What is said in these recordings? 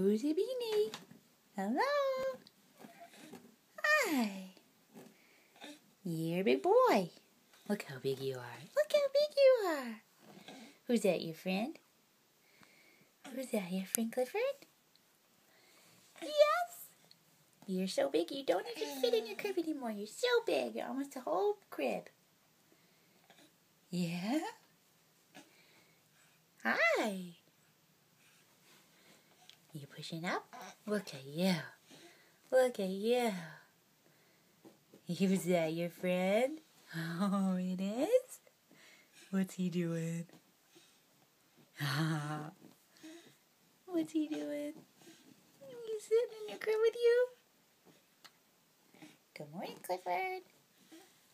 Who's a beanie? Hello. Hi. You're a big boy. Look how big you are. Look how big you are. Who's that, your friend? Who's that, your friend Clifford? Yes. You're so big you don't even fit in your crib anymore. You're so big. You're almost a whole crib. Yeah? Hi. You pushing up? Look at you. Look at you. Who's that, your friend? Oh, it is? What's he doing? What's he doing? He's sitting in your crib with you? Good morning, Clifford.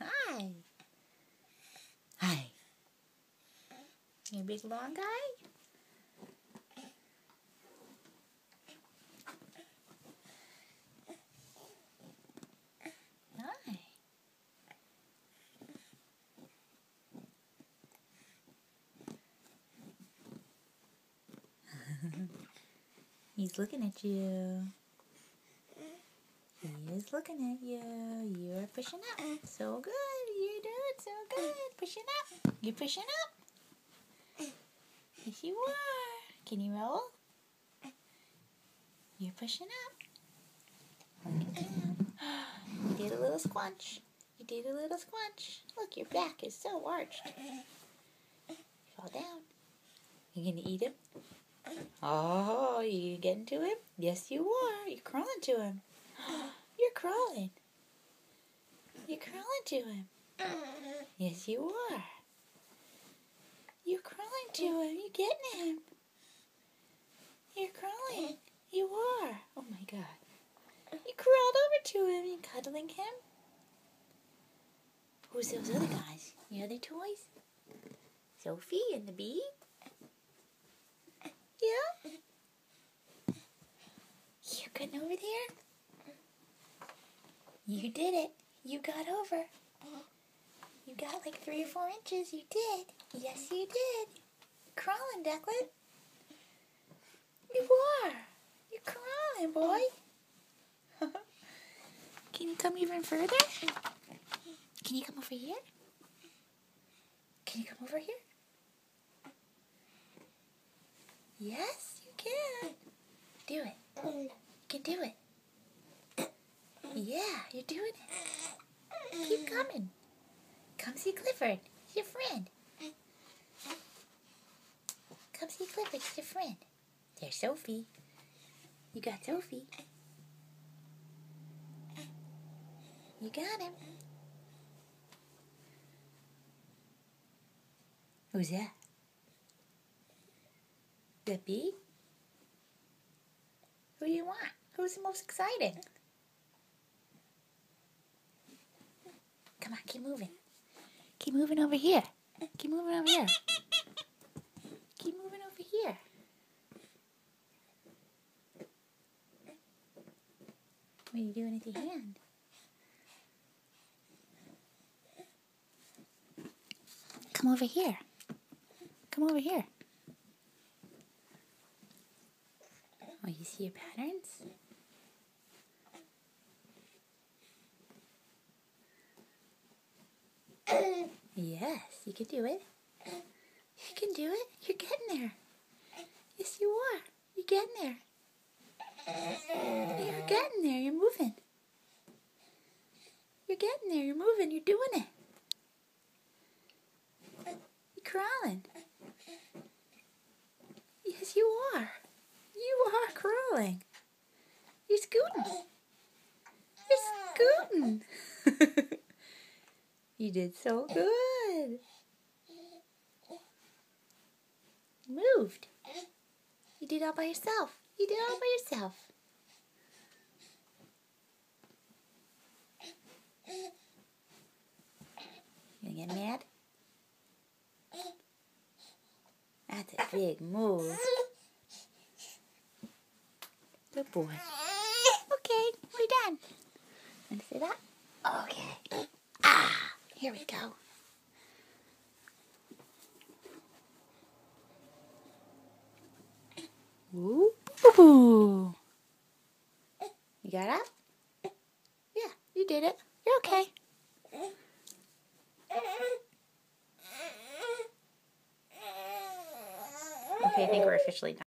Hi. Hi. You big long guy? Hi. He's looking at you. He is looking at you. You're pushing up. So good. You're doing so good. Pushing up. You're pushing up. Yes, you are. Can you roll? You're pushing up. Look at that. You did a little squunch. You did a little squunch. Look, your back is so arched. Fall down. You gonna eat him? Oh, you getting to him? Yes, you are. You're crawling to him. You're crawling. You're crawling to him. Yes, you are. You're crawling to him. You're getting him. You're crawling. You are. Oh, my God. You crawled over to him. You cuddling him. Who's those other guys? The other toys? Sophie and the bee? Yeah? You're getting over there? You did it. You got over. You got like 3 or 4 inches. You did. Yes, you did. Crawling, Declan. You are. You're crawling, boy. Can you come even further? Can you come over here? Can you come over here? Yes, you can. Do it. You can do it. Yeah, you're doing it. Keep coming. Come see Clifford. He's your friend. Come see Clifford. He's your friend. There's Sophie. You got Sophie. You got him. Who's that? The bee? Who do you want? Who's the most excited? Come on, keep moving. Keep moving over here. Keep moving over here. Keep moving over here. What are you doing with your hand? Come over here. Come over here. Oh, you see your patterns? Yes, you can do it. You can do it. You're getting there. Yes, you are. You're getting there. You're getting there. You're moving. You're getting there. You're moving. You're doing it. You're crawling. Yes, you are. You are crawling. You're scooting. You're scooting. You did so good. Moved. You did it all by yourself. You did it all by yourself. You gonna get mad? That's a big move. Good boy. Okay, we're done. Want to sit up? Okay. Ah, here we go. Whoop. Ooh. You got up? Yeah, you did it. You're okay. Okay, I think we're officially done.